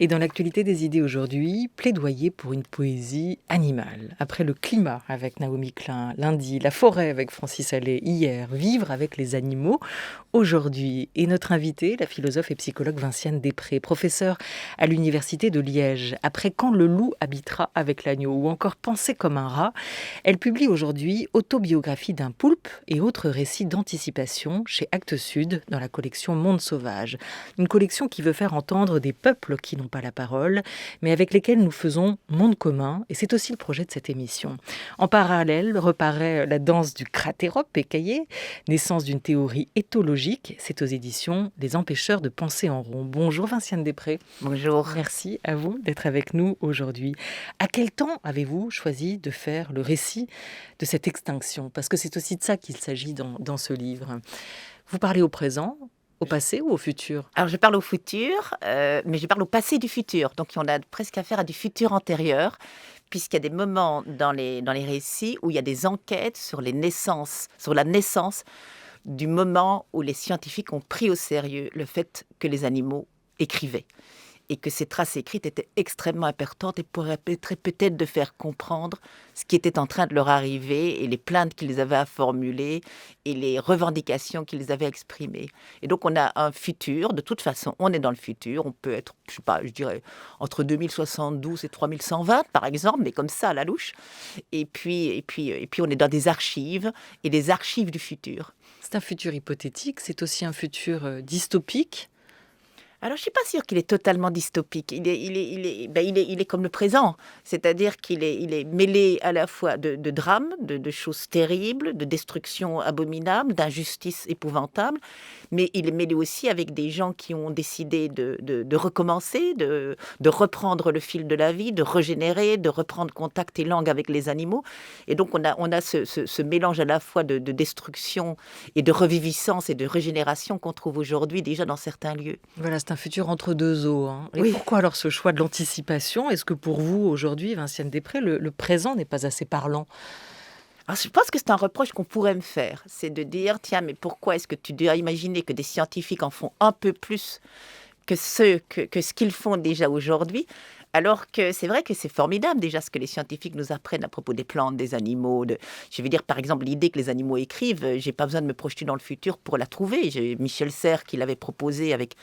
Et dans l'actualité des idées aujourd'hui, plaidoyer pour une poésie animale. Après le climat avec Naomi Klein, lundi, la forêt avec Francis Allais, hier, vivre avec les animaux, aujourd'hui. Et notre invitée, la philosophe et psychologue Vinciane Després, professeure à l'université de Liège. Après Quand le loup habitera avec l'agneau ou encore Penser comme un rat, elle publie aujourd'hui Autobiographie d'un poulpe et autres récits d'anticipation chez Actes Sud dans la collection Monde sauvage. Une collection qui veut faire entendre des peuples qui n'ont pas la parole, mais avec lesquels nous faisons monde commun, et c'est aussi le projet de cette émission. En parallèle, reparaît La danse du cratérope écaillé, naissance d'une théorie éthologique, c'est aux éditions Les Empêcheurs de penser en rond. Bonjour Vinciane Després. Bonjour. Merci à vous d'être avec nous aujourd'hui. À quel temps avez-vous choisi de faire le récit de cette extinction ? Parce que c'est aussi de ça qu'il s'agit dans ce livre. Vous parlez au présent, au passé ou au futur ? Alors, je parle au futur, mais je parle au passé du futur. Donc, on a presque affaire à du futur antérieur, puisqu'il y a des moments dans les récits où il y a des enquêtes sur la naissance du moment où les scientifiques ont pris au sérieux le fait que les animaux écrivaient. Et que ces traces écrites étaient extrêmement importantes et permettraient peut-être de faire comprendre ce qui était en train de leur arriver et les plaintes qu'ils avaient à formuler et les revendications qu'ils avaient exprimées. Et donc, on a un futur. De toute façon, on est dans le futur. On peut être, je dirais, entre 2072 et 3120, par exemple, mais comme ça, à la louche. Et puis, on est dans des archives et des archives du futur. C'est un futur hypothétique, c'est aussi un futur dystopique. Alors, je ne suis pas sûre qu'il est totalement dystopique. Il est comme le présent. C'est-à-dire qu'il est mêlé à la fois de drames, de choses terribles, de destructions abominables, d'injustices épouvantables. Mais il est mêlé aussi avec des gens qui ont décidé de recommencer, de reprendre le fil de la vie, de régénérer, de reprendre contact et langue avec les animaux. Et donc, on a ce mélange à la fois de destruction et de reviviscence et de régénération qu'on trouve aujourd'hui déjà dans certains lieux. Voilà, c'est un futur entre deux eaux. Et oui. Pourquoi alors ce choix de l'anticipation ? Est-ce que pour vous, aujourd'hui, Vinciane Després, le présent n'est pas assez parlant ? Alors, je pense que c'est un reproche qu'on pourrait me faire. C'est de dire, tiens, mais pourquoi est-ce que tu dois imaginer que des scientifiques en font un peu plus que ce qu'ils font déjà aujourd'hui ? Alors que c'est vrai que c'est formidable déjà ce que les scientifiques nous apprennent à propos des plantes, des animaux. Je veux dire, par exemple, l'idée que les animaux écrivent, j'ai pas besoin de me projeter dans le futur pour la trouver. J'ai Michel Serres qui l'avait proposé avec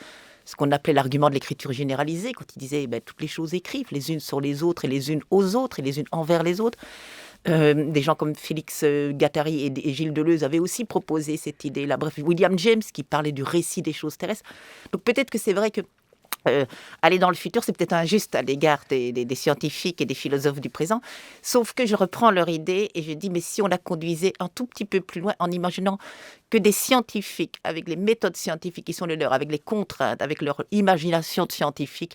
ce qu'on appelait l'argument de l'écriture généralisée, quand il disait toutes les choses écrivent, les unes sur les autres et les unes aux autres et les unes envers les autres. Des gens comme Félix Guattari et Gilles Deleuze avaient aussi proposé cette idée-là. Bref, William James qui parlait du récit des choses terrestres. Donc peut-être que c'est vrai que aller dans le futur, c'est peut-être injuste à l'égard des scientifiques et des philosophes du présent. Sauf que je reprends leur idée et je dis, mais si on la conduisait un tout petit peu plus loin en imaginant que des scientifiques, avec les méthodes scientifiques qui sont les leurs, avec les contraintes, avec leur imagination de scientifique,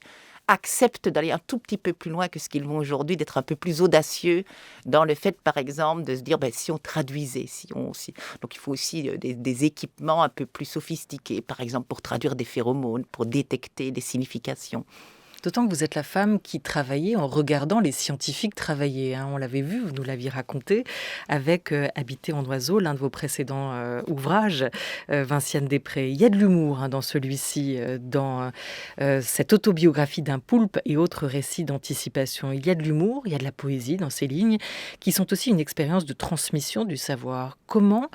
acceptent d'aller un tout petit peu plus loin que ce qu'ils vont aujourd'hui, d'être un peu plus audacieux dans le fait, par exemple, de se dire, si on traduisait, donc il faut aussi des équipements un peu plus sophistiqués, par exemple pour traduire des phéromones, pour détecter des significations. D'autant que vous êtes la femme qui travaillait en regardant les scientifiques travailler. On l'avait vu, vous nous l'aviez raconté, avec Habiter en oiseau, l'un de vos précédents ouvrages, Vinciane Després. Il y a de l'humour dans celui-ci, dans cette autobiographie d'un poulpe et autres récits d'anticipation. Il y a de l'humour, il y a de la poésie dans ces lignes, qui sont aussi une expérience de transmission du savoir. Comment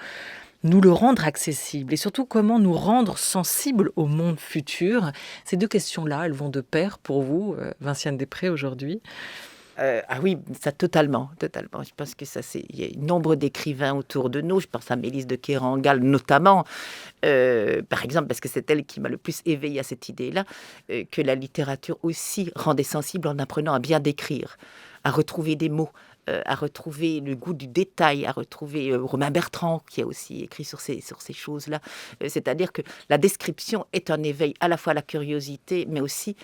nous le rendre accessible et surtout comment nous rendre sensibles au monde futur. Ces deux questions-là, elles vont de pair pour vous, Vinciane Després, aujourd'hui. Ah oui, ça totalement. Je pense que il y a nombre d'écrivains autour de nous. Je pense à Mélisse de Kerangal notamment, par exemple, parce que c'est elle qui m'a le plus éveillée à cette idée-là, que la littérature aussi rendait sensible en apprenant à bien décrire, à retrouver des mots, à retrouver le goût du détail, à retrouver Romain Bertrand qui a aussi écrit sur ces choses-là. C'est-à-dire que la description est un éveil à la fois à la curiosité, mais aussi,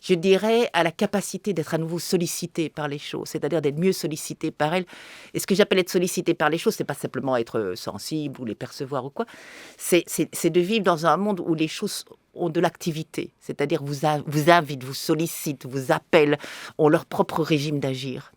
je dirais, à la capacité d'être à nouveau sollicité par les choses, c'est-à-dire d'être mieux sollicité par elles. Et ce que j'appelle être sollicité par les choses, c'est pas simplement être sensible ou les percevoir ou quoi, c'est de vivre dans un monde où les choses ont de l'activité, c'est-à-dire vous invitent, vous sollicitent, vous appellent, ont leur propre régime d'agir.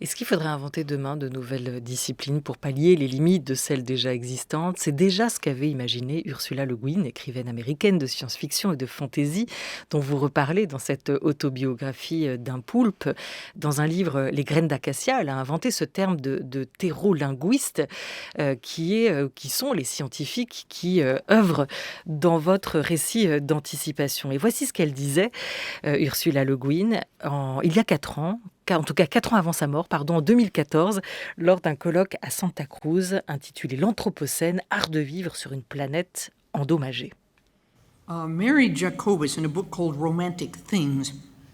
Est-ce qu'il faudrait inventer demain de nouvelles disciplines pour pallier les limites de celles déjà existantes? C'est déjà ce qu'avait imaginé Ursula Le Guin, écrivaine américaine de science-fiction et de fantasy, dont vous reparlez dans cette autobiographie d'un poulpe. Dans un livre, Les graines d'acacia, elle a inventé ce terme de terreau-linguiste, qui sont les scientifiques qui œuvrent dans votre récit d'anticipation. Et voici ce qu'elle disait, Ursula Le Guin, il y a 4 ans, en tout cas 4 ans avant sa mort, en 2014, lors d'un colloque à Santa Cruz intitulé «L'Anthropocène, art de vivre sur une planète endommagée». Mary Jacobus, in a book called Romantic Things,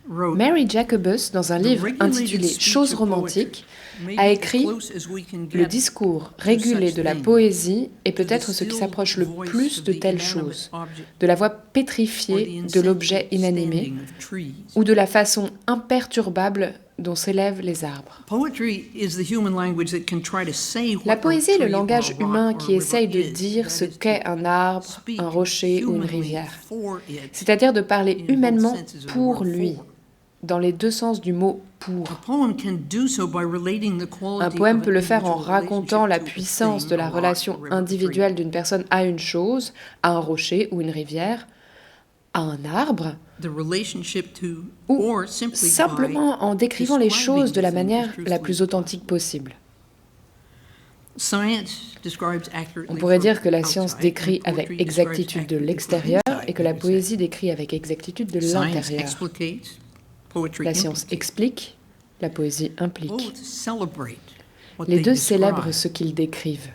wrote, Mary Jacobus, dans un livre intitulé Choses romantiques, a écrit Le discours régulé de la poésie est peut-être ce qui s'approche le plus de telle chose, de la voix pétrifiée de l'objet inanimé ou de la façon imperturbable dont s'élèvent les arbres. La poésie est le langage humain qui essaye de dire ce qu'est un arbre, un rocher ou une rivière, c'est-à-dire de parler humainement pour lui, dans les 2 sens du mot « pour ». Un poème peut le faire en racontant la puissance de la relation individuelle d'une personne à une chose, à un rocher ou une rivière, à un arbre, ou simplement en décrivant les choses de la manière la plus authentique possible. On pourrait dire que la science décrit avec exactitude de l'extérieur et que la poésie décrit avec exactitude de l'intérieur. La science explique, la poésie implique. Les deux célèbrent ce qu'ils décrivent.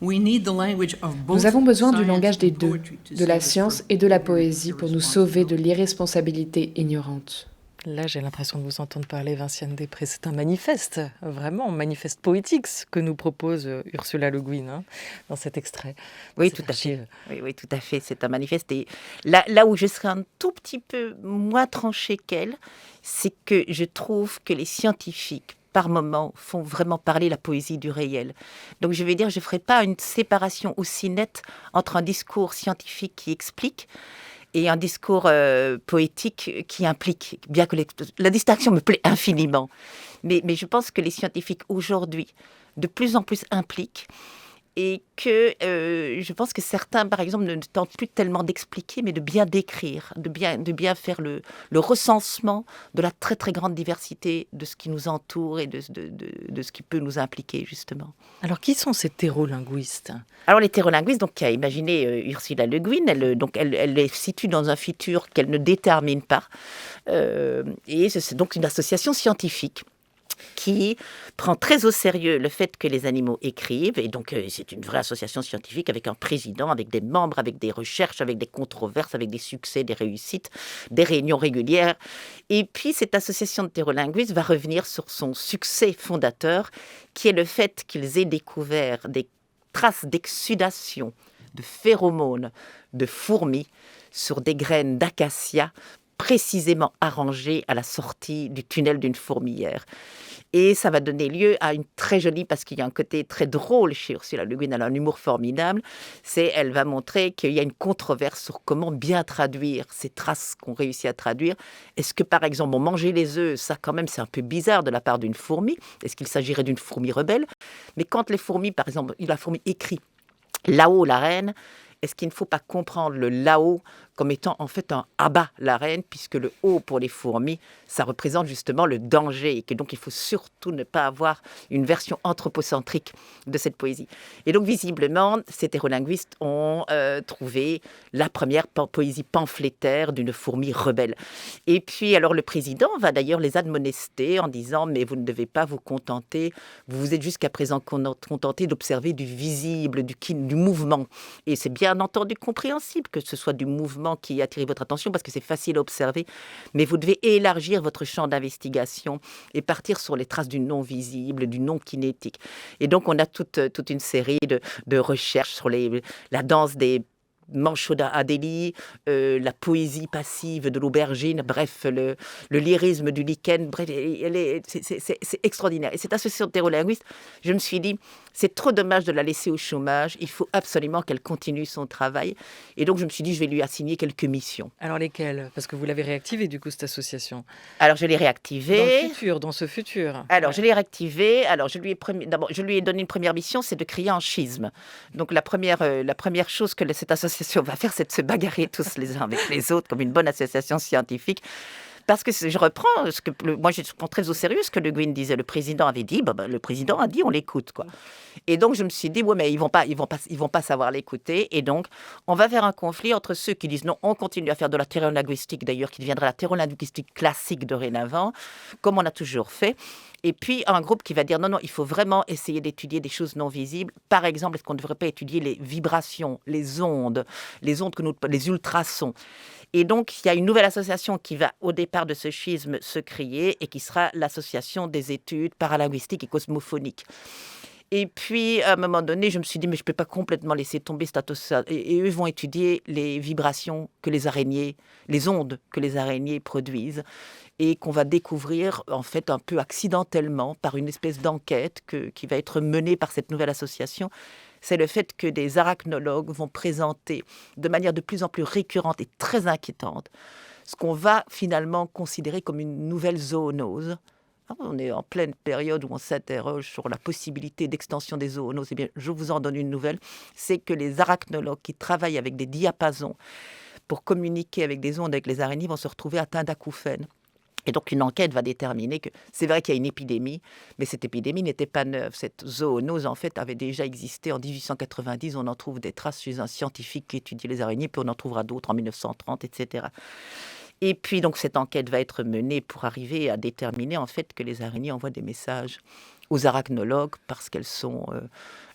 Nous avons besoin du langage des deux, de la science et de la poésie, pour nous sauver de l'irresponsabilité ignorante. Là, j'ai l'impression de vous entendre parler, Vinciane Després. C'est un manifeste, vraiment, un manifeste poétique, ce que nous propose Ursula Le Guin dans cet extrait. Oui, tout à fait. Oui, tout à fait. C'est un manifeste. Et là où je serais un tout petit peu moins tranchée qu'elle, c'est que je trouve que les scientifiques, par moments, font vraiment parler la poésie du réel. Donc je vais dire, je ne ferai pas une séparation aussi nette entre un discours scientifique qui explique et un discours poétique qui implique, bien que la distinction me plaît infiniment. Mais je pense que les scientifiques aujourd'hui, de plus en plus impliquent, et que je pense que certains, par exemple, ne tentent plus tellement d'expliquer, mais de bien décrire, de bien faire le recensement de la très très grande diversité de ce qui nous entoure et de ce qui peut nous impliquer, justement. Alors, qui sont ces terreau-linguistes ? Alors, les terreau-linguistes, donc, qu'a imaginé Ursula Le Guin, elle les situe dans un futur qu'elle ne détermine pas. Et c'est donc une association scientifique qui prend très au sérieux le fait que les animaux écrivent. Et donc, c'est une vraie association scientifique avec un président, avec des membres, avec des recherches, avec des controverses, avec des succès, des réussites, des réunions régulières. Et puis, cette association de terreau-linguistes va revenir sur son succès fondateur, qui est le fait qu'ils aient découvert des traces d'exsudation, de phéromones, de fourmis sur des graines d'acacia précisément arrangées à la sortie du tunnel d'une fourmilière. Et ça va donner lieu à une très jolie, parce qu'il y a un côté très drôle chez Ursula Le Guin, elle a un humour formidable, elle va montrer qu'il y a une controverse sur comment bien traduire ces traces qu'on réussit à traduire. Est-ce que, par exemple, manger les œufs, ça quand même c'est un peu bizarre de la part d'une fourmi, est-ce qu'il s'agirait d'une fourmi rebelle? Mais quand les fourmis, par exemple, la fourmi écrit « là-haut la reine », est-ce qu'il ne faut pas comprendre le là-haut comme étant en fait un abat la reine, puisque le haut pour les fourmis, ça représente justement le danger, et que donc il faut surtout ne pas avoir une version anthropocentrique de cette poésie. Et donc visiblement, ces terreau-linguistes ont trouvé la première poésie pamphlétaire d'une fourmi rebelle. Et puis alors le président va d'ailleurs les admonester en disant « mais vous ne devez pas vous contenter, vous vous êtes jusqu'à présent contenté d'observer du visible, du mouvement. Et c'est bien entendu compréhensible que ce soit du mouvement qui attire votre attention, parce que c'est facile à observer, mais vous devez élargir votre champ d'investigation et partir sur les traces du non-visible, du non-kinétique. Et donc, on a toute une série de recherches sur la danse des Manchoda Adélie, la poésie passive de l'aubergine, bref, le lyrisme du lichen, bref, c'est extraordinaire. Et cette association de thérolinguistes, je me suis dit, c'est trop dommage de la laisser au chômage, il faut absolument qu'elle continue son travail. Et donc je me suis dit, je vais lui assigner quelques missions. Alors lesquelles? Parce que vous l'avez réactivée du coup, cette association. Alors je l'ai réactivée. Dans ce futur. Alors je l'ai réactivée, alors je lui ai donné une première mission, c'est de créer un schisme. Donc la première chose que cette association va faire, c'est de se bagarrer tous les uns avec les autres comme une bonne association scientifique. Parce que je reprends moi je prends très au sérieux ce que Le Guin disait. Le président avait dit, le président a dit, on l'écoute, quoi. Et donc je me suis dit, ouais, mais ils vont pas savoir l'écouter. Et donc on va faire un conflit entre ceux qui disent non, on continue à faire de la thérolinguistique, d'ailleurs, qui deviendra la thérolinguistique classique dorénavant, comme on a toujours fait. Et puis un groupe qui va dire non, il faut vraiment essayer d'étudier des choses non visibles. Par exemple, est-ce qu'on ne devrait pas étudier les vibrations, les ondes les ultrasons? Et donc, il y a une nouvelle association qui va, au départ de ce schisme, se créer et qui sera l'association des études paralinguistiques et cosmophoniques. Et puis, à un moment donné, je me suis dit, mais je ne peux pas complètement laisser tomber cette association. Et eux vont étudier les vibrations que les araignées, les ondes que les araignées produisent et qu'on va découvrir, en fait, un peu accidentellement par une espèce d'enquête qui va être menée par cette nouvelle association. C'est le fait que des arachnologues vont présenter de manière de plus en plus récurrente et très inquiétante ce qu'on va finalement considérer comme une nouvelle zoonose. On est en pleine période où on s'interroge sur la possibilité d'extension des zoonoses. Eh bien, je vous en donne une nouvelle, c'est que les arachnologues qui travaillent avec des diapasons pour communiquer avec des ondes avec les araignées vont se retrouver atteints d'acouphènes. Et donc, une enquête va déterminer que c'est vrai qu'il y a une épidémie, mais cette épidémie n'était pas neuve. Cette zoonose, en fait, avait déjà existé en 1890. On en trouve des traces chez un scientifique qui étudie les araignées, puis on en trouvera d'autres en 1930, etc. Et puis, donc, cette enquête va être menée pour arriver à déterminer, en fait, que les araignées envoient des messages aux arachnologues parce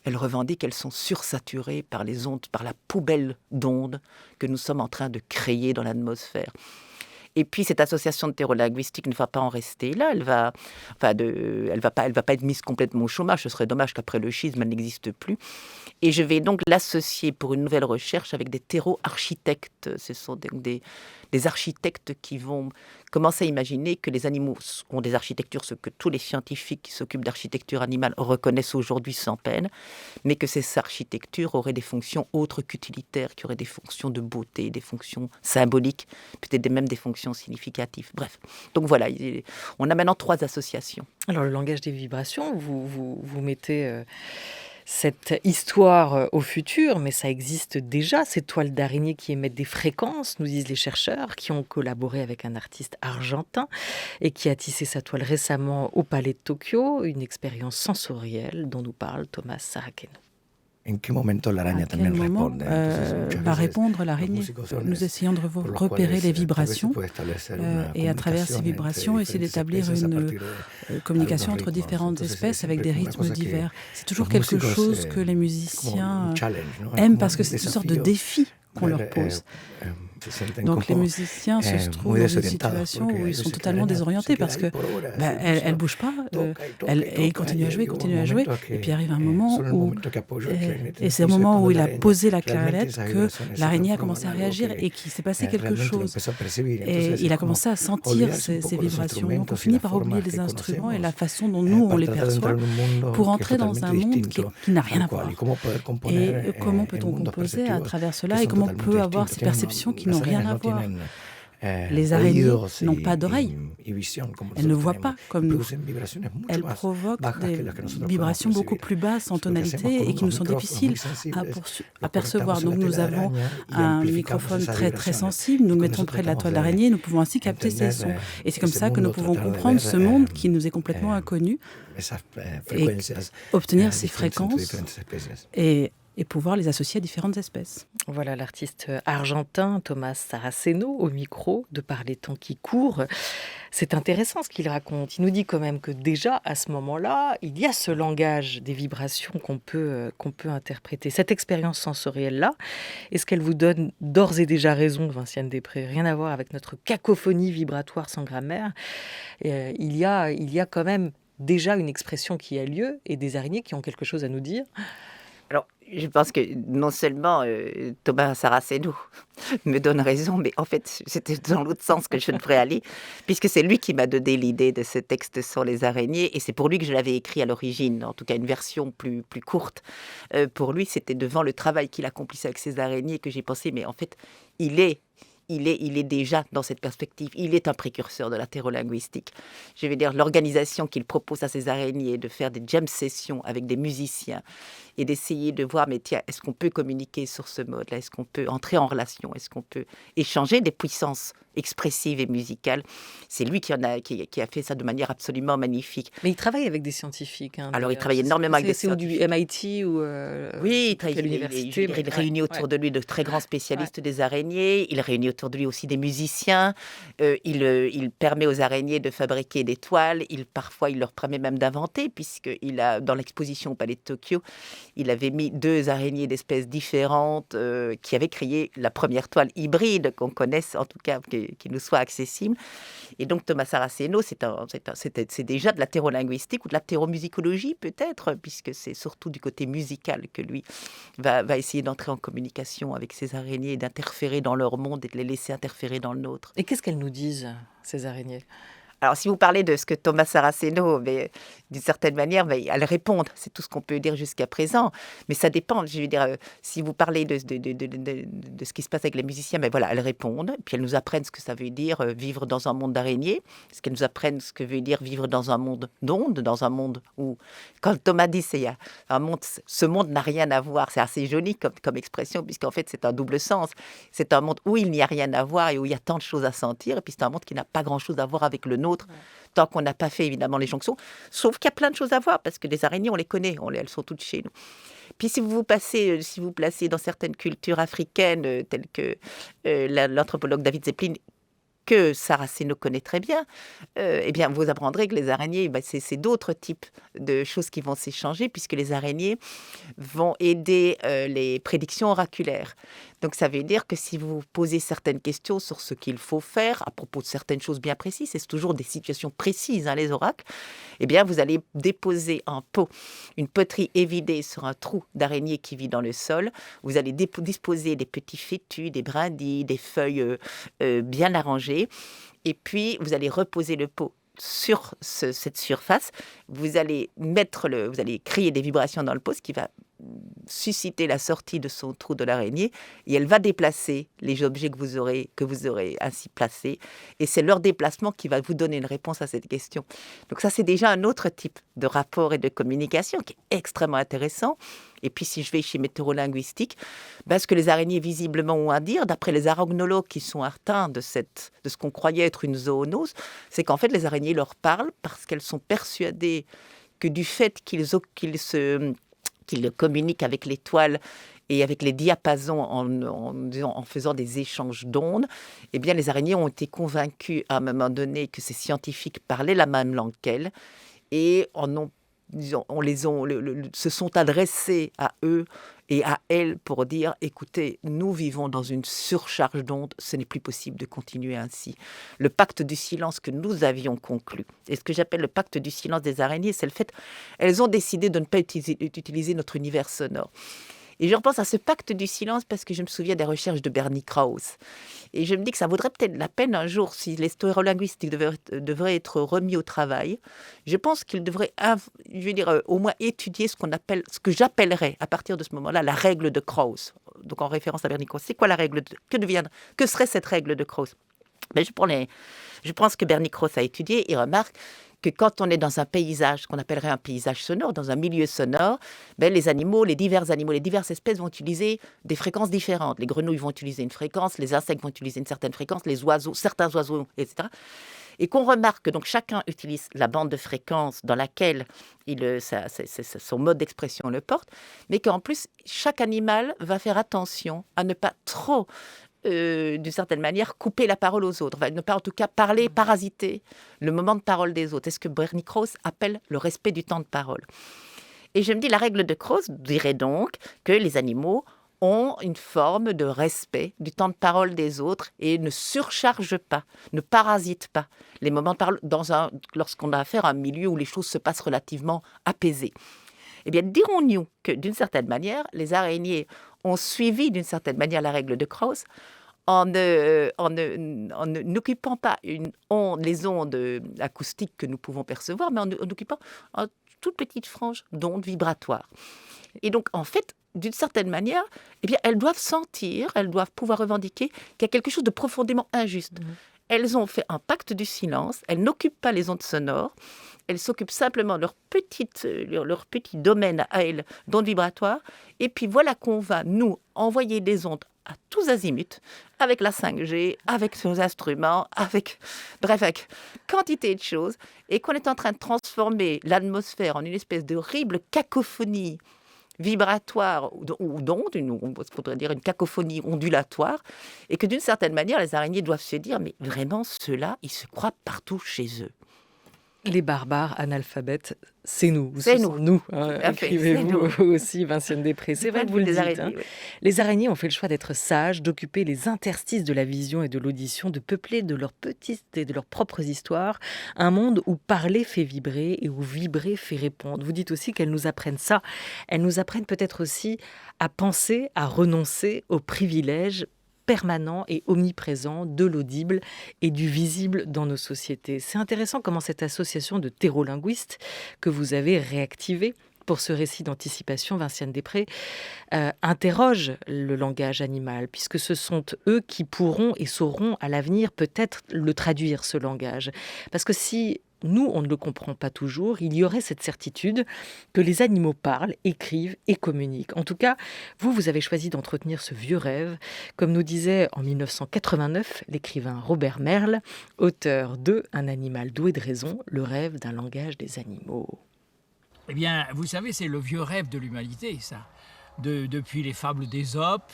elles revendiquent qu'elles sont sursaturées par les ondes, par la poubelle d'ondes que nous sommes en train de créer dans l'atmosphère. Et puis cette association de thérolinguistique ne va pas en rester là, elle va pas être mise complètement au chômage. Ce serait dommage qu'après le schisme, elle n'existe plus. Et je vais donc l'associer pour une nouvelle recherche avec des théro-architectes. Ce sont des architectes qui vont commencer à imaginer que les animaux ont des architectures, ce que tous les scientifiques qui s'occupent d'architecture animale reconnaissent aujourd'hui sans peine, mais que ces architectures auraient des fonctions autres qu'utilitaires, qui auraient des fonctions de beauté, des fonctions symboliques, peut-être même des fonctions significatives. Bref, donc voilà, on a maintenant 3 associations. Alors le langage des vibrations, vous mettez cette histoire au futur, mais ça existe déjà, ces toiles d'araignées qui émettent des fréquences, nous disent les chercheurs, qui ont collaboré avec un artiste argentin et qui a tissé sa toile récemment au Palais de Tokyo, une expérience sensorielle dont nous parle Thomas Saraceno. À quel moment va répondre l'araignée? Nous essayons de repérer les vibrations et à travers ces vibrations, essayer d'établir une communication entre différentes espèces avec des rythmes divers. C'est toujours quelque chose que les musiciens aiment parce que c'est une sorte de défi qu'on leur pose. Donc les musiciens se trouvent dans une situation où ils sont totalement désorientés parce que elle bouge pas, et il continue à jouer, et puis arrive un moment où, et c'est au moment où il a posé la clarinette que l'araignée a commencé à réagir et qu'il s'est passé quelque chose. Et il a commencé à sentir ces vibrations. Donc on finit par oublier les instruments et la façon dont nous on les perçoit pour entrer dans un monde qui n'a rien à voir. Et comment peut-on composer à travers cela et comment on peut avoir ces perceptions qui n'ont rien à voir. Les araignées n'ont pas d'oreilles. Elles ne voient pas comme nous. Elles provoquent des vibrations beaucoup plus basses en tonalité et qui nous sont difficiles à percevoir. Donc nous avons un microphone très très sensible. Nous le mettons près de la toile d'araignée et nous pouvons ainsi capter ces sons. Et c'est comme ça que nous pouvons comprendre ce monde qui nous est complètement inconnu et obtenir ces fréquences et pouvoir les associer à différentes espèces. Voilà l'artiste argentin Thomas Saraceno au micro de Par les temps qui courent. C'est intéressant ce qu'il raconte. Il nous dit quand même que déjà à ce moment-là, il y a ce langage des vibrations qu'on peut interpréter. Cette expérience sensorielle-là, est-ce qu'elle vous donne d'ores et déjà raison, Vinciane Després? Rien à voir avec notre cacophonie vibratoire sans grammaire. Il y a quand même déjà une expression qui a lieu et des araignées qui ont quelque chose à nous dire. Alors, je pense que non seulement Thomas Saraceno me donne raison, mais en fait, c'était dans l'autre sens que je devrais aller, puisque c'est lui qui m'a donné l'idée de ce texte sur les araignées, et c'est pour lui que je l'avais écrit à l'origine, en tout cas une version plus courte. Pour lui, c'était devant le travail qu'il accomplissait avec ces araignées que j'ai pensé, mais en fait, il est déjà dans cette perspective. Il est un précurseur de la thérolinguistique. Je veux dire, l'organisation qu'il propose à ces araignées de faire des jam sessions avec des musiciens et d'essayer de voir, mais tiens, est-ce qu'on peut communiquer sur ce mode-là? Est-ce qu'on peut entrer en relation? Est-ce qu'on peut échanger des puissances expressives et musicales? C'est lui qui a fait ça de manière absolument magnifique. Mais il travaille avec des scientifiques. Alors, il travaille énormément avec des scientifiques. C'est du MIT ou oui, il réunit autour de lui de très grands spécialistes des araignées. Il réunit autour de lui aussi des musiciens. Il permet aux araignées de fabriquer des toiles. Parfois, il leur permet même d'inventer, puisqu'il a, dans l'exposition au Palais de Tokyo, il avait mis 2 araignées d'espèces différentes qui avaient créé la première toile hybride qu'on connaisse, en tout cas, qui nous soit accessible. Et donc, Thomas Saraceno, c'est déjà de la thérolinguistique ou de la théromusicologie, peut-être, puisque c'est surtout du côté musical que lui va essayer d'entrer en communication avec ces araignées, d'interférer dans leur monde et de les laisser interférer dans le nôtre. Et qu'est-ce qu'elles nous disent, ces araignées ? Alors, si vous parlez de ce que Thomas Saraceno, d'une certaine manière, elles répondent. C'est tout ce qu'on peut dire jusqu'à présent. Mais ça dépend. Je veux dire, si vous parlez de ce qui se passe avec les musiciens, voilà, elles répondent. Puis elles nous apprennent ce que ça veut dire vivre dans un monde d'araignées. Parce qu'elles nous apprennent ce que veut dire vivre dans un monde d'ondes, dans un monde où, quand Thomas dit, ce monde n'a rien à voir. C'est assez joli comme expression, puisqu'en fait, c'est un double sens. C'est un monde où il n'y a rien à voir et où il y a tant de choses à sentir. Et puis, c'est un monde qui n'a pas grand-chose à voir avec le nôtre. Tant qu'on n'a pas fait évidemment les jonctions, sauf qu'il y a plein de choses à voir, parce que les araignées, on les connaît, elles sont toutes chez nous. Puis si vous placez dans certaines cultures africaines, telles que l'anthropologue David Zeppelin, que Saraceno connaît très bien, eh bien, vous apprendrez que les araignées, c'est d'autres types de choses qui vont s'échanger, puisque les araignées vont aider les prédictions oraculaires. Donc, ça veut dire que si vous posez certaines questions sur ce qu'il faut faire à propos de certaines choses bien précises, c'est toujours des situations précises, les oracles, eh bien, vous allez déposer un pot, une poterie évidée sur un trou d'araignée qui vit dans le sol. Vous allez disposer des petits fétus, des brindilles, des feuilles bien arrangées. Et puis, vous allez reposer le pot sur cette surface. Vous allez créer des vibrations dans le pot, ce qui va susciter la sortie de son trou de l'araignée, et elle va déplacer les objets que vous aurez ainsi placés, et c'est leur déplacement qui va vous donner une réponse à cette question. Donc ça, c'est déjà un autre type de rapport et de communication qui est extrêmement intéressant. Et puis si je vais chez météorolinguistique, ce que les araignées visiblement ont à dire, d'après les arachnologues qui sont atteints de ce qu'on croyait être une zoonose, c'est qu'en fait les araignées leur parlent parce qu'elles sont persuadées que du fait qu'ils communiquent avec les toiles et avec les diapasons en faisant des échanges d'ondes, eh bien les araignées ont été convaincues à un moment donné que ces scientifiques parlaient la même langue qu'elles et se sont adressés à eux et à elles pour dire, écoutez, nous vivons dans une surcharge d'ondes, ce n'est plus possible de continuer ainsi. Le pacte du silence que nous avions conclu, et ce que j'appelle le pacte du silence des araignées, c'est le fait qu'elles ont décidé de ne pas utiliser notre univers sonore. Et je repense à ce pacte du silence parce que je me souviens des recherches de Bernie Krause. Et je me dis que ça vaudrait peut-être la peine un jour, si les thérolinguistiques devraient être remis au travail, je pense qu'ils devraient, au moins étudier ce que j'appellerais, à partir de ce moment-là, la règle de Krause. Donc en référence à Bernie Krause. C'est quoi la règle que serait cette règle de Krause? Je pense que Bernie Krause a étudié et remarque que quand on est dans un paysage, qu'on appellerait un paysage sonore, dans un milieu sonore, les animaux, les diverses espèces vont utiliser des fréquences différentes. Les grenouilles vont utiliser une fréquence, les insectes vont utiliser une certaine fréquence, certains oiseaux, etc. Et qu'on remarque que donc chacun utilise la bande de fréquence dans laquelle son mode d'expression le porte, mais qu'en plus, chaque animal va faire attention à ne pas trop d'une certaine manière, couper la parole aux autres, ne pas en tout cas parler, parasiter le moment de parole des autres. C'est ce que Bernie Krause appelle le respect du temps de parole. Et je me dis, la règle de Krause dirait donc que les animaux ont une forme de respect du temps de parole des autres et ne surchargent pas, ne parasitent pas les moments de parole lorsqu'on a affaire à un milieu où les choses se passent relativement apaisées. Eh bien, dirons-nous que, d'une certaine manière, les araignées ont suivi, d'une certaine manière, la règle de Krauss en n'occupant pas les ondes acoustiques que nous pouvons percevoir, mais en occupant une toute petite frange d'ondes vibratoires. Et donc, en fait, d'une certaine manière, eh bien, elles doivent sentir, elles doivent pouvoir revendiquer qu'il y a quelque chose de profondément injuste. Elles ont fait un pacte du silence, elles n'occupent pas les ondes sonores, elles s'occupent simplement de leur petit domaine à elles d'ondes vibratoires. Et puis voilà qu'on va, nous, envoyer des ondes à tous azimuts, avec la 5G, avec nos instruments, avec quantité de choses, et qu'on est en train de transformer l'atmosphère en une espèce d'horrible cacophonie vibratoire ou d'onde, on pourrait dire une cacophonie ondulatoire, et que d'une certaine manière, les araignées doivent se dire, mais vraiment, ceux-là, ils se croient partout chez eux. Les barbares analphabètes, c'est nous. C'est ce nous. sont nous. Écrivez-vous aussi, Vinciane Després. C'est vrai que vous le dites. Araignées, oui. Les araignées ont fait le choix d'être sages, d'occuper les interstices de la vision et de l'audition, de peupler de leurs petites et de leurs propres histoires un monde où parler fait vibrer et où vibrer fait répondre. Vous dites aussi qu'elles nous apprennent ça. Elles nous apprennent peut-être aussi à penser, à renoncer aux privilèges permanent et omniprésent de l'audible et du visible dans nos sociétés. C'est intéressant comment cette association de terreau-linguistes que vous avez réactivée pour ce récit d'anticipation, Vinciane Després, interroge le langage animal, puisque ce sont eux qui pourront et sauront à l'avenir peut-être le traduire, ce langage. Parce que si nous, on ne le comprend pas toujours, il y aurait cette certitude que les animaux parlent, écrivent et communiquent. En tout cas, vous avez choisi d'entretenir ce vieux rêve, comme nous disait en 1989 l'écrivain Robert Merle, auteur de Un animal doué de raison, le rêve d'un langage des animaux. Eh bien, vous savez, c'est le vieux rêve de l'humanité, ça. Depuis les fables d'Ésope,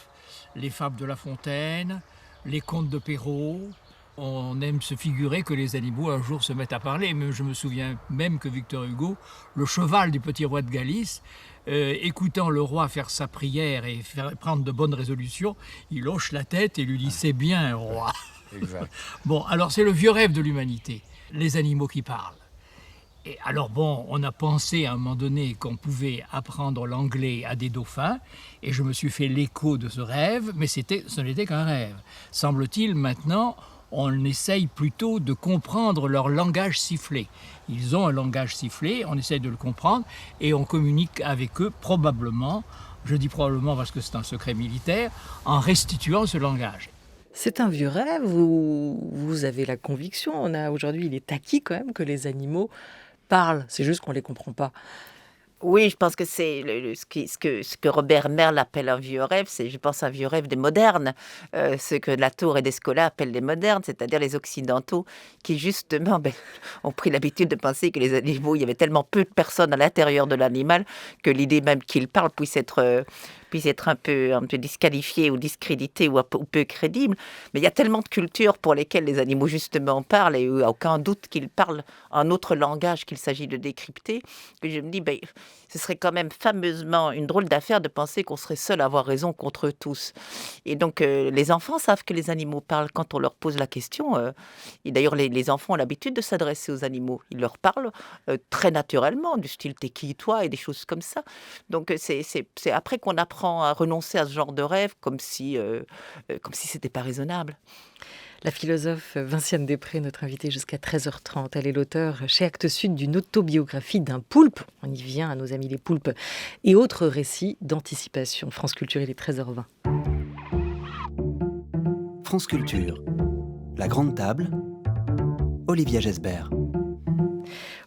les fables de La Fontaine, les contes de Perrault. On aime se figurer que les animaux un jour se mettent à parler. Mais je me souviens même que Victor Hugo, le cheval du petit roi de Galice, écoutant le roi faire sa prière et prendre de bonnes résolutions, il hoche la tête et lui dit « C'est bien, roi ». Bon, alors c'est le vieux rêve de l'humanité, les animaux qui parlent. Et alors bon, on a pensé à un moment donné qu'on pouvait apprendre l'anglais à des dauphins, et je me suis fait l'écho de ce rêve, mais ce n'était qu'un rêve. Semble-t-il maintenant, on essaye plutôt de comprendre leur langage sifflé. Ils ont un langage sifflé, on essaye de le comprendre, et on communique avec eux probablement, je dis probablement parce que c'est un secret militaire, en restituant ce langage. C'est un vieux rêve où vous avez la conviction, aujourd'hui il est acquis quand même que les animaux parlent, c'est juste qu'on ne les comprend pas. Oui, je pense que c'est ce que Robert Merle appelle un vieux rêve, c'est, je pense, un vieux rêve des modernes, ce que Latour et Descola appellent les modernes, c'est-à-dire les occidentaux, qui justement ont pris l'habitude de penser que les animaux, il y avait tellement peu de personnes à l'intérieur de l'animal que l'idée même qu'ils parlent puisse être un peu disqualifiée ou discréditée ou peu crédible. Mais il y a tellement de cultures pour lesquelles les animaux justement parlent et il n'y a aucun doute qu'ils parlent un autre langage qu'il s'agit de décrypter, que je me dis, ce serait quand même fameusement une drôle d'affaire de penser qu'on serait seul à avoir raison contre tous. Et donc, les enfants savent que les animaux parlent quand on leur pose la question. Et d'ailleurs, les enfants ont l'habitude de s'adresser aux animaux. Ils leur parlent très naturellement, du style « t'es qui, toi ?» et des choses comme ça. Donc, c'est après qu'on apprend à renoncer à ce genre de rêve, comme si c'était pas raisonnable. La philosophe Vinciane Després, notre invitée jusqu'à 13h30. Elle est l'auteure chez Actes Sud d'une autobiographie d'un poulpe. On y vient à nos amis les poulpes. Et autres récits d'anticipation. France Culture, il est 13h20. France Culture. La Grande Table. Olivia Gesbert.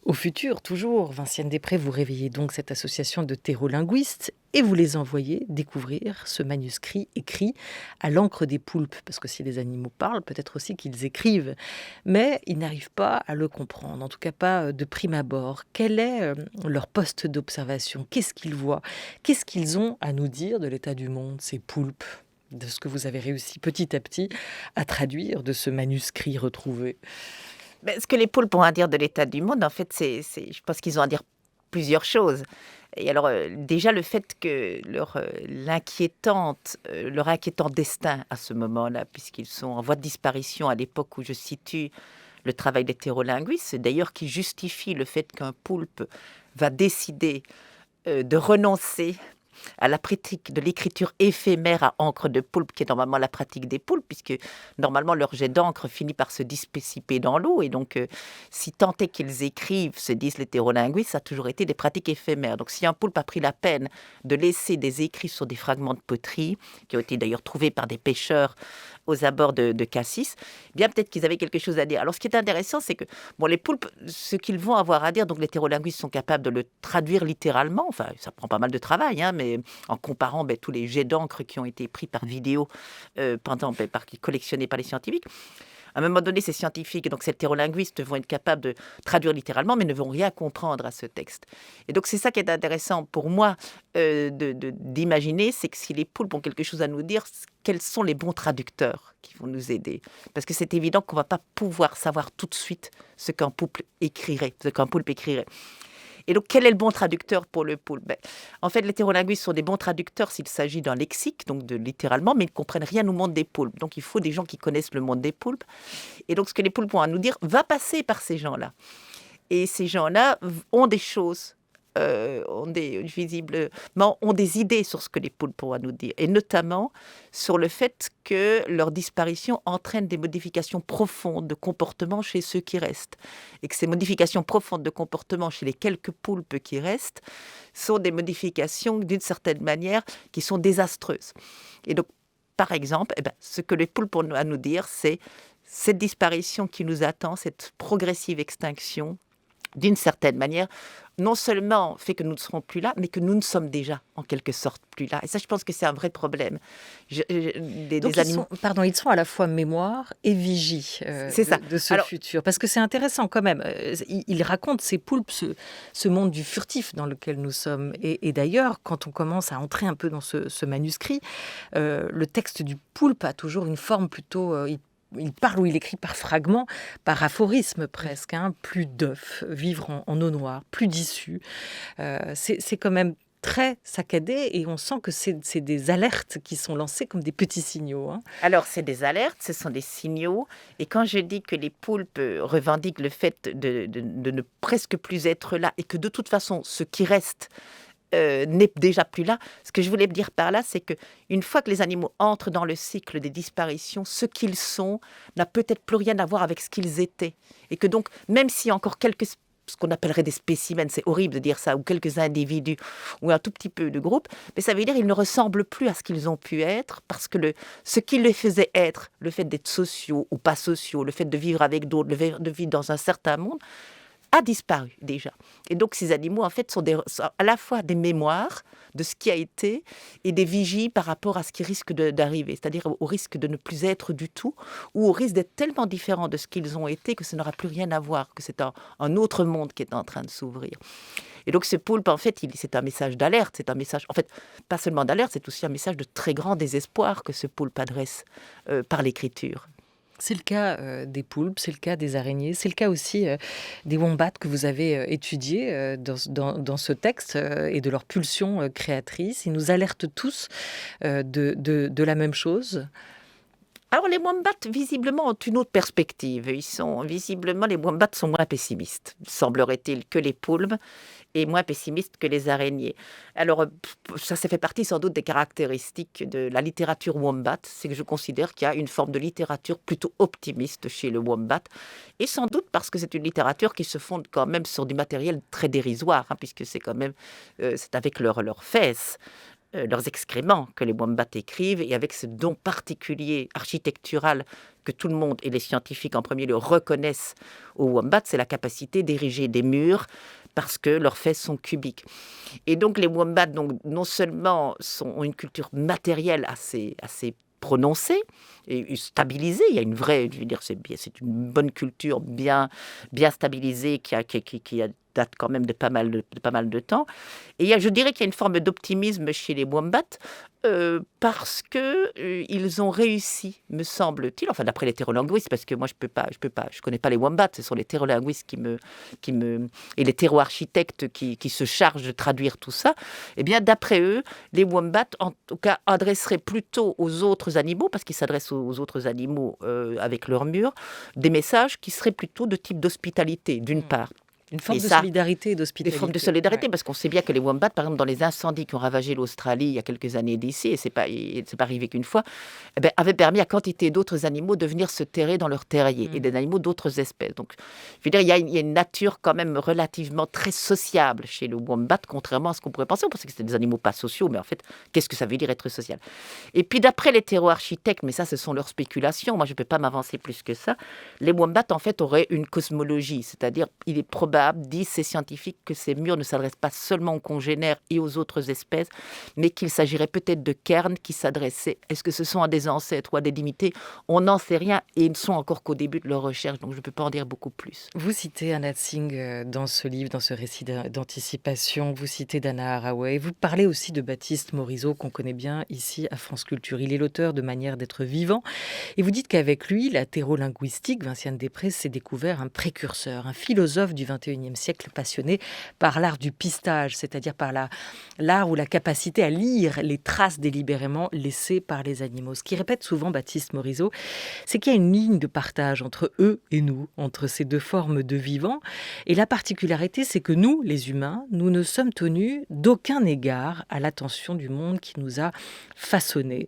Au futur, toujours, Vinciane Després, vous réveillez donc cette association de terreau-linguistes et vous les envoyez découvrir ce manuscrit écrit à l'encre des poulpes. Parce que si les animaux parlent, peut-être aussi qu'ils écrivent. Mais ils n'arrivent pas à le comprendre, en tout cas pas de prime abord. Quel est leur poste d'observation ? Qu'est-ce qu'ils voient ? Qu'est-ce qu'ils ont à nous dire de l'état du monde, ces poulpes ? De ce que vous avez réussi petit à petit à traduire de ce manuscrit retrouvé ? Ce que les poulpes ont à dire de l'état du monde, en fait, je pense qu'ils ont à dire plusieurs choses. Et alors, déjà, le fait que leur inquiétant destin à ce moment-là, puisqu'ils sont en voie de disparition à l'époque où je situe le travail des terreau-linguistes, c'est d'ailleurs qui justifie le fait qu'un poulpe va décider de renoncer à la pratique de l'écriture éphémère à encre de poulpe, qui est normalement la pratique des poulpes, puisque normalement leur jet d'encre finit par se dissiper dans l'eau, et donc si tant est qu'ils écrivent, se disent les hétérolinguistes, ça a toujours été des pratiques éphémères. Donc si un poulpe a pris la peine de laisser des écrits sur des fragments de poterie, qui ont été d'ailleurs trouvés par des pêcheurs aux abords de Cassis, eh bien peut-être qu'ils avaient quelque chose à dire. Alors ce qui est intéressant, c'est que les poulpes, ce qu'ils vont avoir à dire, donc les hétérolinguistes sont capables de le traduire littéralement, enfin ça prend pas mal de travail, mais en comparant tous les jets d'encre qui ont été pris par vidéo, collectionnés par les scientifiques. À un moment donné, ces scientifiques, donc ces hétérolinguistes, vont être capables de traduire littéralement, mais ne vont rien comprendre à ce texte. Et donc c'est ça qui est intéressant pour moi d'imaginer, c'est que si les poulpes ont quelque chose à nous dire, quels sont les bons traducteurs qui vont nous aider? Parce que c'est évident qu'on ne va pas pouvoir savoir tout de suite ce qu'un poulpe écrirait. Et donc, quel est le bon traducteur pour le poulpe? En fait, les hétérolinguistes sont des bons traducteurs s'il s'agit d'un lexique, donc littéralement, mais ils ne comprennent rien au monde des poulpes. Donc, il faut des gens qui connaissent le monde des poulpes. Et donc, ce que les poulpes ont à nous dire va passer par ces gens-là. Et ces gens-là ont des choses, ont des idées sur ce que les poulpes ont à nous dire. Et notamment sur le fait que leur disparition entraîne des modifications profondes de comportement chez ceux qui restent. Et que ces modifications profondes de comportement chez les quelques poulpes qui restent sont des modifications, d'une certaine manière, qui sont désastreuses. Et donc, par exemple, ce que les poulpes ont à nous dire, c'est cette disparition qui nous attend, cette progressive extinction, d'une certaine manière, non seulement fait que nous ne serons plus là, mais que nous ne sommes déjà, en quelque sorte, plus là. Et ça, je pense que c'est un vrai problème. Donc ils sont à la fois mémoire et vigie de ce futur. Parce que c'est intéressant quand même. Ils racontent, ces poulpes, ce monde du furtif dans lequel nous sommes. Et d'ailleurs, quand on commence à entrer un peu dans ce manuscrit, le texte du poulpe a toujours une forme plutôt... il parle ou il écrit par fragments, par aphorismes presque, plus d'œufs, vivre en eau noire, plus d'issue. C'est quand même très saccadé et on sent que c'est des alertes qui sont lancées comme des petits signaux. Alors, c'est des alertes, ce sont des signaux. Et quand je dis que les poulpes revendiquent le fait de ne presque plus être là et que de toute façon, ce qui reste n'est déjà plus là. Ce que je voulais dire par là, c'est qu'une fois que les animaux entrent dans le cycle des disparitions, ce qu'ils sont n'a peut-être plus rien à voir avec ce qu'ils étaient. Et que donc, même s'il y a encore ce qu'on appellerait des spécimens, c'est horrible de dire ça, ou quelques individus, ou un tout petit peu de groupe, mais ça veut dire qu'ils ne ressemblent plus à ce qu'ils ont pu être, parce que ce qui les faisait être, le fait d'être sociaux ou pas sociaux, le fait de vivre avec d'autres, le fait de vivre dans un certain monde, a disparu déjà. Et donc ces animaux, en fait, sont à la fois des mémoires de ce qui a été et des vigies par rapport à ce qui risque d'arriver, c'est-à-dire au risque de ne plus être du tout ou au risque d'être tellement différents de ce qu'ils ont été que ça n'aura plus rien à voir, que c'est un autre monde qui est en train de s'ouvrir. Et donc ce poulpe, en fait, c'est un message d'alerte, c'est un message, en fait, pas seulement d'alerte, c'est aussi un message de très grand désespoir que ce poulpe adresse par l'écriture. C'est le cas des poulpes, c'est le cas des araignées, c'est le cas aussi des wombats que vous avez étudiés dans ce texte et de leur pulsion créatrice. Ils nous alertent tous de la même chose. Alors les wombats, visiblement, ont une autre perspective. Visiblement, les wombats sont moins pessimistes, semblerait-il, que les poulpes, et moins pessimistes que les araignées. Alors, ça fait partie sans doute des caractéristiques de la littérature wombat, c'est que je considère qu'il y a une forme de littérature plutôt optimiste chez le wombat, et sans doute parce que c'est une littérature qui se fonde quand même sur du matériel très dérisoire, puisque c'est quand même, c'est avec leurs fesses, leurs excréments que les wombats écrivent, et avec ce don particulier architectural que tout le monde, et les scientifiques en premier lieu, reconnaissent aux wombats, c'est la capacité d'ériger des murs parce que leurs fesses sont cubiques. Et donc les wombats, non seulement ont une culture matérielle assez prononcée et stabilisée, il y a une vraie, je veux dire, c'est une bonne culture bien stabilisée qui date quand même de pas mal de temps. Et je dirais qu'il y a une forme d'optimisme chez les wombats parce que ils ont réussi, me semble-t-il, enfin d'après les hétérolinguistes, parce que moi je connais pas les wombats, ce sont les hétérolinguistes et les hétéroarchitectes qui se chargent de traduire tout ça. Eh bien, d'après eux, les wombats, en tout cas, adresseraient plutôt aux autres animaux, parce qu'ils s'adressent aux autres animaux avec leurs murs, des messages qui seraient plutôt de type d'hospitalité, d'une part. Une forme Et de ça, solidarité et d'hospitalité. Des formes de solidarité, Ouais. parce qu'on sait bien que les wombats, par exemple, dans les incendies qui ont ravagé l'Australie il y a quelques années d'ici, et c'est pas arrivé qu'une fois, eh ben, avaient permis à quantité d'autres animaux de venir se terrer dans leurs terriers, et des animaux d'autres espèces. Donc, je veux dire, il y a une nature quand même relativement très sociable chez le wombat, contrairement à ce qu'on pourrait penser. On pensait que c'était des animaux pas sociaux, mais en fait, qu'est-ce que ça veut dire être social? Et puis, d'après les terreau-architectes, mais ça, ce sont leurs spéculations, moi, je ne peux pas m'avancer plus que ça, les wombats, en fait, auraient une cosmologie, c'est-à-dire, il est probable, disent ces scientifiques, que ces murs ne s'adressent pas seulement aux congénères et aux autres espèces, mais qu'il s'agirait peut-être de cairns qui s'adressaient. Est-ce que ce sont à des ancêtres ou à des limités? On n'en sait rien et ils ne sont encore qu'au début de leur recherche, donc je ne peux pas en dire beaucoup plus. Vous citez Anna Tsing dans ce livre, dans ce récit d'anticipation, vous citez Dana Haraway, vous parlez aussi de Baptiste Morisot, qu'on connaît bien ici à France Culture. Il est l'auteur de Manière d'être vivant, et vous dites qu'avec lui, la thérolinguistique, Vinciane Després s'est découvert un précurseur, un philosophe du XXIe siècle passionné par l'art du pistage, c'est-à-dire par l'art ou la capacité à lire les traces délibérément laissées par les animaux. Ce qui répète souvent Baptiste Morisot, c'est qu'il y a une ligne de partage entre eux et nous, entre ces deux formes de vivants. Et la particularité, c'est que nous, les humains, nous ne sommes tenus d'aucun égard à l'attention du monde qui nous a façonnés.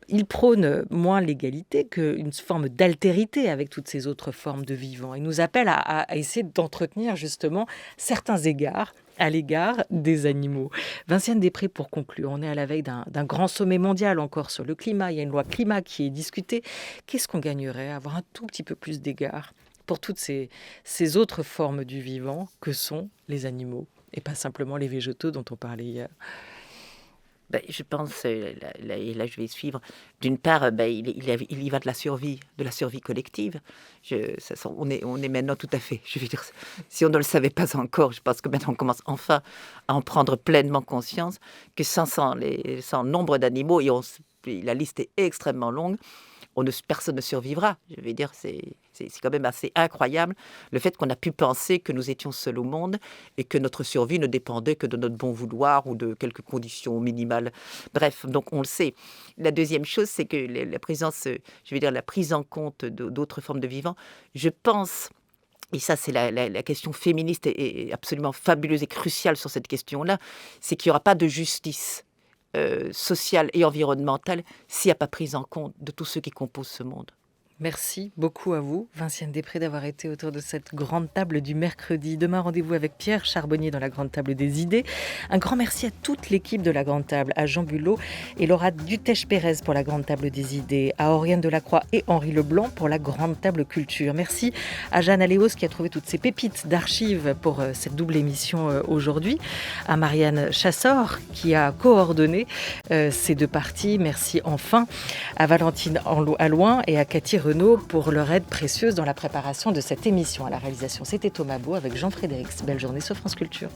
Il prône moins l'égalité qu'une forme d'altérité avec toutes ces autres formes de vivants. Il nous appelle à essayer d'entretenir justement certains égards à l'égard des animaux. Vinciane Després, pour conclure, on est à la veille d'un grand sommet mondial encore sur le climat. Il y a une loi climat qui est discutée. Qu'est-ce qu'on gagnerait à avoir un tout petit peu plus d'égard pour toutes ces autres formes du vivant que sont les animaux et pas simplement les végétaux dont on parlait hier? Ben, je pense, et là je vais suivre, d'une part, il y va de la survie collective. On est maintenant tout à fait, je veux dire, si on ne le savait pas encore, je pense que maintenant on commence enfin à en prendre pleinement conscience, que sans nombre d'animaux, la liste est extrêmement longue, personne ne survivra. Je veux dire, c'est quand même assez incroyable le fait qu'on a pu penser que nous étions seuls au monde et que notre survie ne dépendait que de notre bon vouloir ou de quelques conditions minimales. Bref, donc on le sait. La deuxième chose, c'est que la prise en compte d'autres formes de vivants, je pense. Et ça, c'est la question féministe est absolument fabuleuse et cruciale sur cette question-là, c'est qu'il n'y aura pas de justice sociale et environnementale s'il n'y a pas prise en compte de tous ceux qui composent ce monde. Merci beaucoup à vous, Vinciane Després, d'avoir été autour de cette grande table du mercredi. Demain, rendez-vous avec Pierre Charbonnier dans la grande table des idées. Un grand merci à toute l'équipe de la grande table, à Jean Bulot et Laura Dutèche-Pérez pour la grande table des idées, à Oriane Delacroix et Henri Leblanc pour la grande table culture. Merci à Jeanne Aléos qui a trouvé toutes ces pépites d'archives pour cette double émission aujourd'hui, à Marianne Chassor qui a coordonné ces deux parties. Merci enfin à Valentine Allouin et à Cathy Renaud pour leur aide précieuse dans la préparation de cette émission. À la réalisation, c'était Thomas Beau avec Jean-Frédéric. Belle journée sur France Culture.